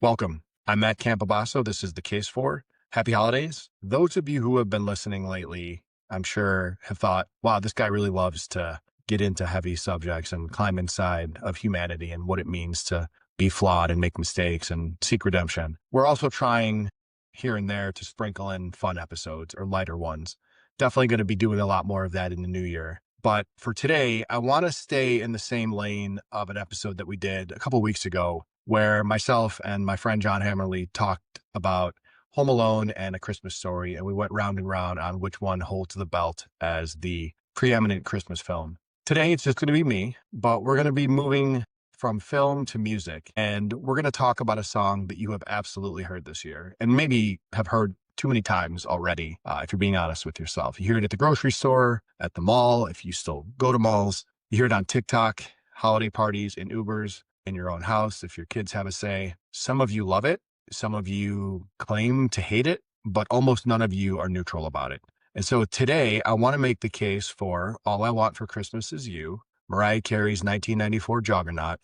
Welcome. I'm Matt Campobasso. This is the case for Happy Holidays. Those of you who have been listening lately, I'm sure have thought, wow, this guy really loves to get into heavy subjects and climb inside of humanity and what it means to be flawed and make mistakes and seek redemption. We're also trying here and there to sprinkle in fun episodes or lighter ones. Definitely going to be doing a lot more of that in the new year. But for today, I want to stay in the same lane of an episode that we did a couple weeks ago where myself and my friend John Hammerly talked about Home Alone and A Christmas Story, and we went round and round on which one holds the belt as the preeminent Christmas film. Today, it's just going to be me, but we're going to be moving from film to music, and we're going to talk about a song that you have absolutely heard this year, and maybe have heard too many times already, if you're being honest with yourself. You hear it at the grocery store, at the mall, if you still go to malls. You hear it on TikTok, holiday parties, in Ubers, in your own house, if your kids have a say. Some of you love it. Some of you claim to hate it, but almost none of you are neutral about it. And so today I want to make the case for All I Want for Christmas Is You, Mariah Carey's 1994 Juggernaut,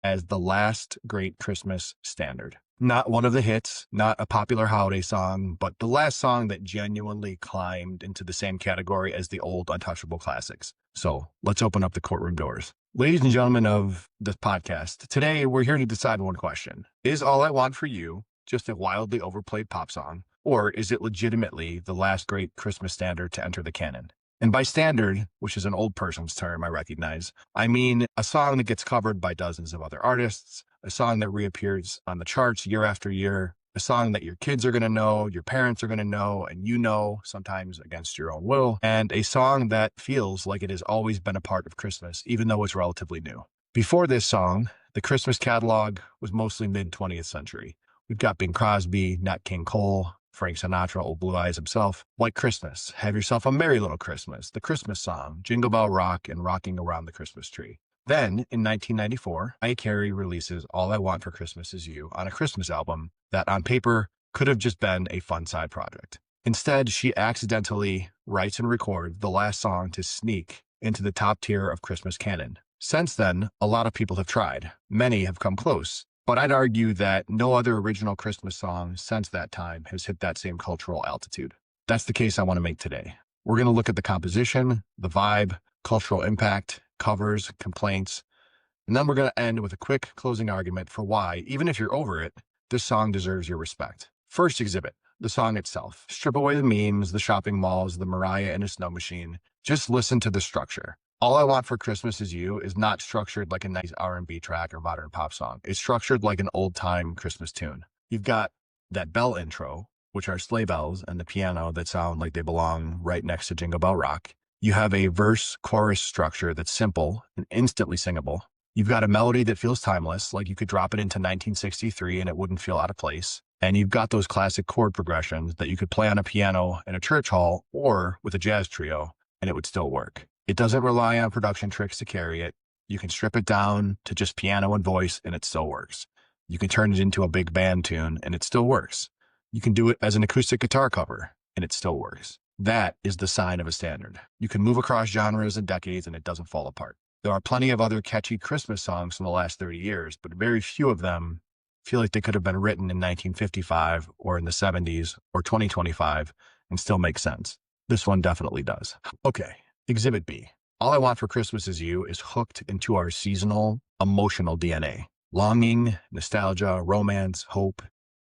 as the last great Christmas standard. Not one of the hits, not a popular holiday song, but the last song that genuinely climbed into the same category as the old untouchable classics. So let's open up the courtroom doors. Ladies and gentlemen of this podcast, today we're here to decide one question. Is All I Want for You just a wildly overplayed pop song, or is it legitimately the last great Christmas standard to enter the canon? And by standard, which is an old person's term, I recognize, I mean a song that gets covered by dozens of other artists, a song that reappears on the charts year after year, a song that your kids are going to know, your parents are going to know, and you know, sometimes against your own will, and a song that feels like it has always been a part of Christmas, even though it's relatively new. Before this song, the Christmas catalog was mostly mid-20th century. We've got Bing Crosby, Nat King Cole, Frank Sinatra, Old Blue Eyes himself, White Christmas, Have Yourself a Merry Little Christmas, The Christmas Song, Jingle Bell Rock, and Rocking Around the Christmas Tree. Then, in 1994, Mariah Carey releases All I Want for Christmas Is You on a Christmas album that on paper could have just been a fun side project. Instead, she accidentally writes and records the last song to sneak into the top tier of Christmas canon. Since then, a lot of people have tried. Many have come close. But I'd argue that no other original Christmas song since that time has hit that same cultural altitude. That's the case I want to make today. We're going to look at the composition, the vibe, cultural impact, covers, complaints, and then we're going to end with a quick closing argument for why, even if you're over it, this song deserves your respect. First exhibit, the song itself. Strip away the memes, the shopping malls, the Mariah in a snow machine. Just listen to the structure. All I Want for Christmas Is You is not structured like a nice R&B track or modern pop song. It's structured like an old-time Christmas tune. You've got that bell intro, which are sleigh bells, and the piano that sound like they belong right next to Jingle Bell Rock. You have a verse-chorus structure that's simple and instantly singable. You've got a melody that feels timeless, like you could drop it into 1963 and it wouldn't feel out of place. And you've got those classic chord progressions that you could play on a piano in a church hall or with a jazz trio, and it would still work. It doesn't rely on production tricks to carry it. You can strip it down to just piano and voice, and it still works. You can turn it into a big band tune, and it still works. You can do it as an acoustic guitar cover, and it still works. That is the sign of a standard. You can move across genres and decades, and it doesn't fall apart. There are plenty of other catchy Christmas songs from the last 30 years, but very few of them feel like they could have been written in 1955 or in the 70s or 2025 and still make sense. This one definitely does. Okay. Exhibit B. All I Want for Christmas Is You is hooked into our seasonal, emotional DNA. Longing, nostalgia, romance, hope.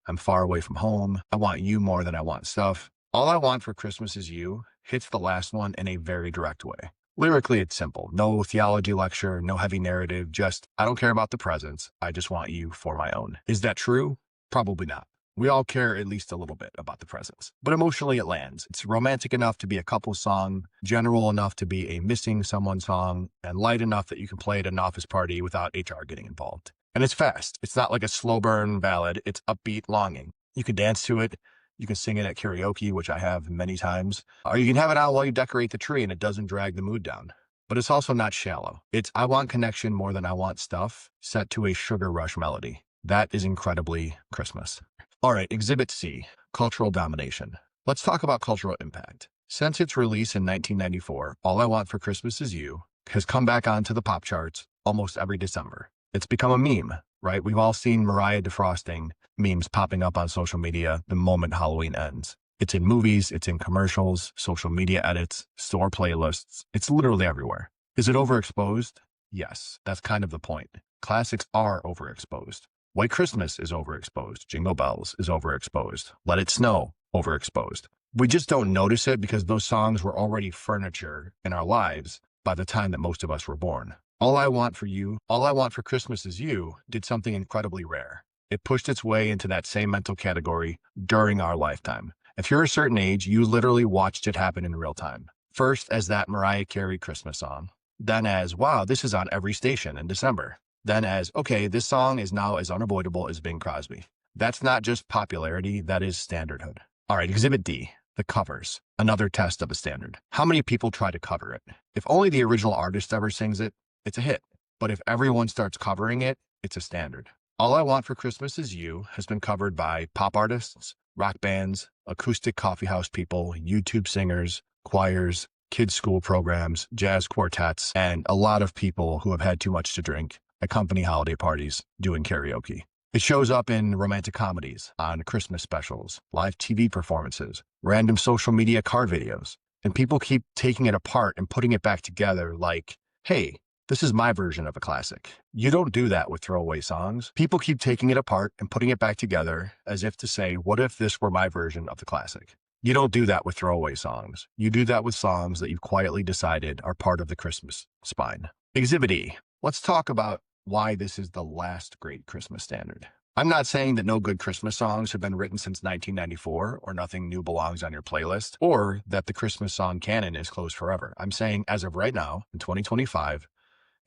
I'm far away from home. I want you more than I want stuff. All I Want for Christmas Is You hits the last one in a very direct way. Lyrically, it's simple. No theology lecture, no heavy narrative, just, I don't care about the presents. I just want you for my own. Is that true? Probably not. We all care at least a little bit about the presents, but emotionally it lands. It's romantic enough to be a couple song, general enough to be a missing someone song, and light enough that you can play at an office party without HR getting involved. And it's fast. It's not like a slow burn ballad. It's upbeat longing. You can dance to it. You can sing it at karaoke, which I have many times, or you can have it out while you decorate the tree and it doesn't drag the mood down. But it's also not shallow. It's I want connection more than I want stuff, set to a sugar rush melody. That is incredibly Christmas. All right, Exhibit C, cultural domination. Let's talk about cultural impact. Since its release in 1994, All I Want for Christmas Is You has come back onto the pop charts almost every December. It's become a meme, right? We've all seen Mariah defrosting memes popping up on social media the moment Halloween ends. It's in movies, it's in commercials, social media edits, store playlists. It's literally everywhere. Is it overexposed? Yes, that's kind of the point. Classics are overexposed. White Christmas is overexposed. Jingle Bells is overexposed. Let It Snow, overexposed. We just don't notice it because those songs were already furniture in our lives by the time that most of us were born. All I Want for You, All I Want for Christmas Is You did something incredibly rare. It pushed its way into that same mental category during our lifetime. If you're a certain age, you literally watched it happen in real time. First as that Mariah Carey Christmas song. Then as, wow, this is on every station in December. Then as, okay, this song is now as unavoidable as Bing Crosby. That's not just popularity, that is standardhood. All right, Exhibit D, the covers. Another test of a standard. How many people try to cover it? If only the original artist ever sings it, it's a hit. But if everyone starts covering it, it's a standard. All I Want for Christmas Is You has been covered by pop artists, rock bands, acoustic coffeehouse people, YouTube singers, choirs, kids' school programs, jazz quartets, and a lot of people who have had too much to drink at company holiday parties doing karaoke. It shows up in romantic comedies, on Christmas specials, live TV performances, random social media car videos, and people keep taking it apart and putting it back together like, hey, this is my version of a classic. You don't do that with throwaway songs. People keep taking it apart and putting it back together as if to say, what if this were my version of the classic? You don't do that with throwaway songs. You do that with songs that you've quietly decided are part of the Christmas spine. Exhibit E. Let's talk about why this is the last great Christmas standard. I'm not saying that no good Christmas songs have been written since 1994 or nothing new belongs on your playlist or that the Christmas song canon is closed forever. I'm saying as of right now, in 2025,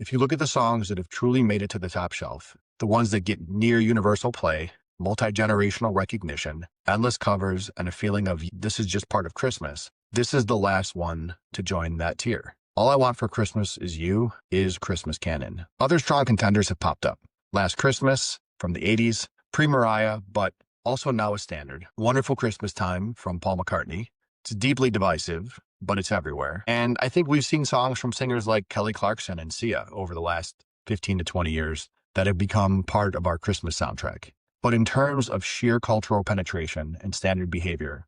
if you look at the songs that have truly made it to the top shelf, the ones that get near universal play, multi-generational recognition, endless covers, and a feeling of this is just part of Christmas, this is the last one to join that tier. All I Want for Christmas Is You is Christmas canon. Other strong contenders have popped up. Last Christmas from the 80s, pre-Mariah, but also now a standard. Wonderful Christmas Time from Paul McCartney. It's deeply divisive, but it's everywhere. And I think we've seen songs from singers like Kelly Clarkson and Sia over the last 15 to 20 years that have become part of our Christmas soundtrack. But in terms of sheer cultural penetration and standard behavior,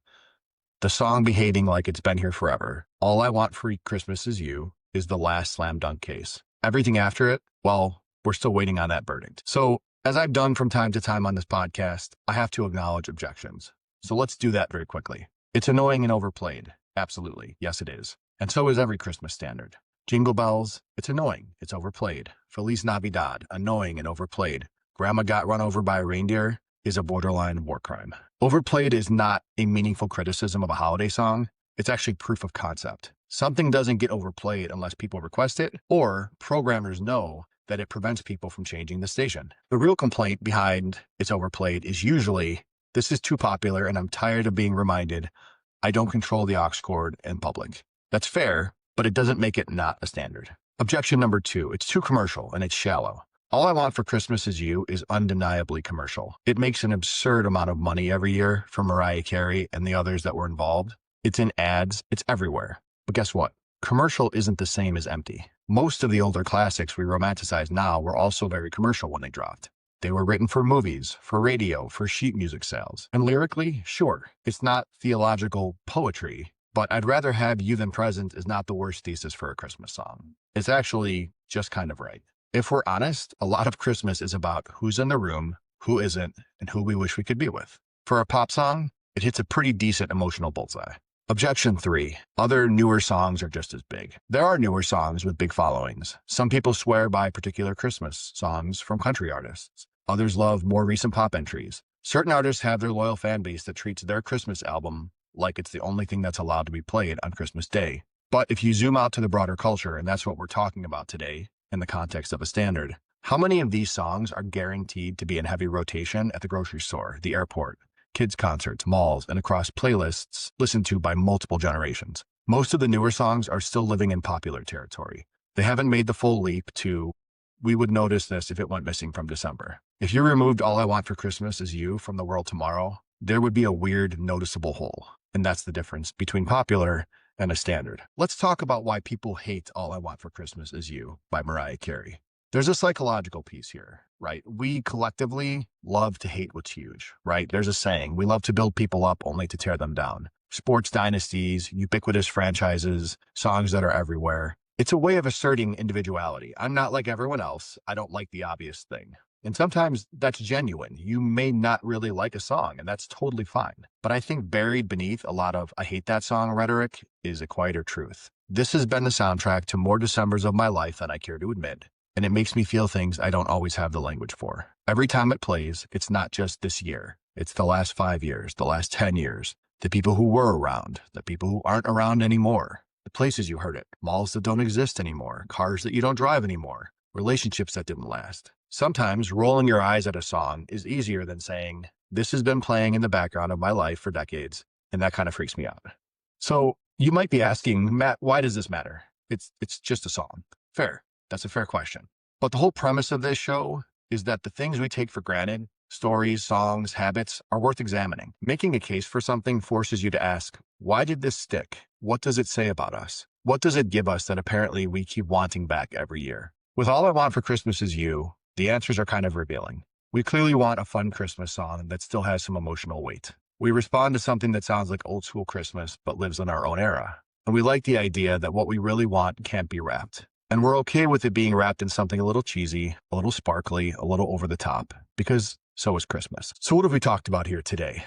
the song behaving like it's been here forever, All I Want for Christmas Is You is the last slam dunk case. Everything after it, well, we're still waiting on that verdict. So, as I've done from time to time on this podcast, I have to acknowledge objections. So let's do that very quickly. It's annoying and overplayed. Absolutely. Yes, it is. And so is every Christmas standard. Jingle Bells, it's annoying. It's overplayed. Feliz Navidad, annoying and overplayed. Grandma Got Run Over by a Reindeer is a borderline war crime. Overplayed is not a meaningful criticism of a holiday song. It's actually proof of concept. Something doesn't get overplayed unless people request it or programmers know that it prevents people from changing the station. The real complaint behind it's overplayed is usually, this is too popular and I'm tired of being reminded I don't control the aux cord in public. That's fair, but it doesn't make it not a standard. Objection number 2, it's too commercial and it's shallow. All I Want for Christmas Is You is undeniably commercial. It makes an absurd amount of money every year from Mariah Carey and the others that were involved. It's in ads, it's everywhere. But guess what? Commercial isn't the same as empty. Most of the older classics we romanticize now were also very commercial when they dropped. They were written for movies, for radio, for sheet music sales. And lyrically, sure, it's not theological poetry, but I'd rather have You Than Present is not the worst thesis for a Christmas song. It's actually just kind of right. If we're honest, a lot of Christmas is about who's in the room, who isn't, and who we wish we could be with. For a pop song, it hits a pretty decent emotional bullseye. Objection 3. Other newer songs are just as big. There are newer songs with big followings. Some people swear by particular Christmas songs from country artists. Others love more recent pop entries. Certain artists have their loyal fan base that treats their Christmas album like it's the only thing that's allowed to be played on Christmas Day. But if you zoom out to the broader culture, and that's what we're talking about today in the context of a standard, how many of these songs are guaranteed to be in heavy rotation at the grocery store, the airport, kids' concerts, malls, and across playlists listened to by multiple generations? Most of the newer songs are still living in popular territory. They haven't made the full leap to, we would notice this if it went missing from December. If you removed All I Want for Christmas Is You from the world tomorrow, there would be a weird, noticeable hole. And that's the difference between popular and a standard. Let's talk about why people hate All I Want for Christmas Is You by Mariah Carey. There's a psychological piece here, right? We collectively love to hate what's huge, right? There's a saying, we love to build people up only to tear them down. Sports dynasties, ubiquitous franchises, songs that are everywhere. It's a way of asserting individuality. I'm not like everyone else. I don't like the obvious thing. And sometimes that's genuine. You may not really like a song, and that's totally fine. But I think buried beneath a lot of I hate that song rhetoric is a quieter truth. This has been the soundtrack to more Decembers of my life than I care to admit, and it makes me feel things I don't always have the language for. Every time it plays, it's not just this year. It's the last 5 years, the last 10 years, the people who were around, the people who aren't around anymore, the places you heard it, malls that don't exist anymore, cars that you don't drive anymore, relationships that didn't last. Sometimes rolling your eyes at a song is easier than saying, this has been playing in the background of my life for decades, and that kind of freaks me out. So you might be asking, Matt, why does this matter? It's just a song. Fair. That's a fair question. But the whole premise of this show is that the things we take for granted, stories, songs, habits, are worth examining. Making a case for something forces you to ask, why did this stick? What does it say about us? What does it give us that apparently we keep wanting back every year? With All I Want for Christmas Is You, the answers are kind of revealing. We clearly want a fun Christmas song that still has some emotional weight. We respond to something that sounds like old school Christmas but lives in our own era. And we like the idea that what we really want can't be wrapped. And we're okay with it being wrapped in something a little cheesy, a little sparkly, a little over the top, because so is Christmas. So what have we talked about here today?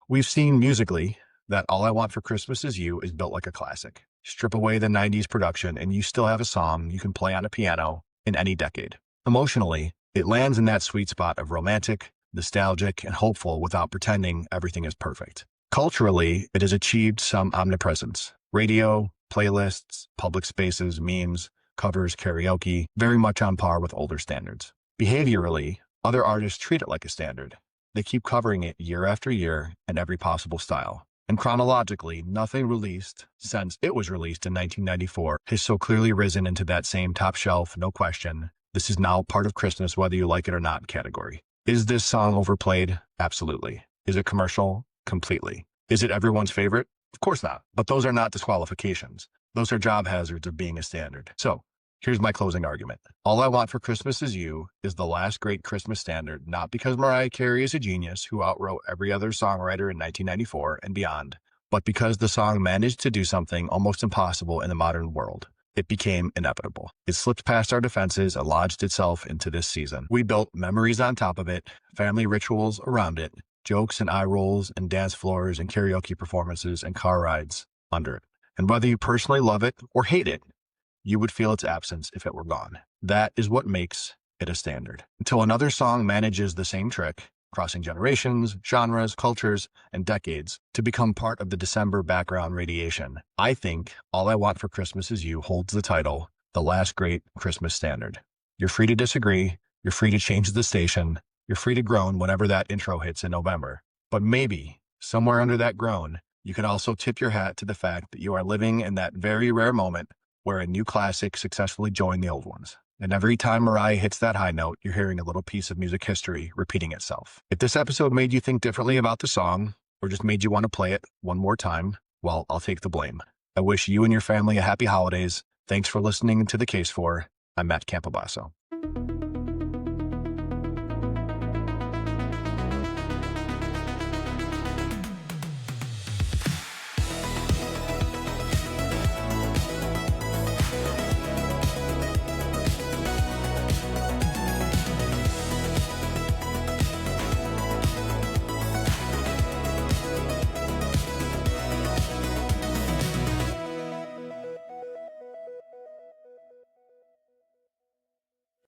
We've seen musically that All I Want for Christmas Is You is built like a classic. Strip away the 90s production and you still have a song you can play on a piano in any decade. Emotionally, it lands in that sweet spot of romantic, nostalgic, and hopeful without pretending everything is perfect. Culturally, it has achieved some omnipresence. Radio, playlists, public spaces, memes, covers, karaoke, very much on par with older standards. Behaviorally, other artists treat it like a standard. They keep covering it year after year in every possible style. And chronologically, nothing released since it was released in 1994 has so clearly risen into that same top shelf, no question, this is now part of Christmas whether you like it or not category. Is this song overplayed? Absolutely. Is it commercial? Completely. Is it everyone's favorite? Of course not. But those are not disqualifications. Those are job hazards of being a standard. So, here's my closing argument. All I Want for Christmas Is You is the last great Christmas standard, not because Mariah Carey is a genius who outwrote every other songwriter in 1994 and beyond, but because the song managed to do something almost impossible in the modern world. It became inevitable. It slipped past our defenses and lodged itself into this season. We built memories on top of it, family rituals around it, jokes and eye rolls and dance floors and karaoke performances and car rides under it. And whether you personally love it or hate it, you would feel its absence if it were gone. That is what makes it a standard. Until another song manages the same trick, crossing generations, genres, cultures, and decades to become part of the December background radiation, I think All I Want for Christmas Is You holds the title, the last great Christmas standard. You're free to disagree, you're free to change the station, you're free to groan whenever that intro hits in November. But maybe, somewhere under that groan, you can also tip your hat to the fact that you are living in that very rare moment where a new classic successfully joined the old ones. And every time Mariah hits that high note, you're hearing a little piece of music history repeating itself. If this episode made you think differently about the song, or just made you want to play it one more time, well, I'll take the blame. I wish you and your family a happy holidays. Thanks for listening to The Case For. I'm Matt Campobasso.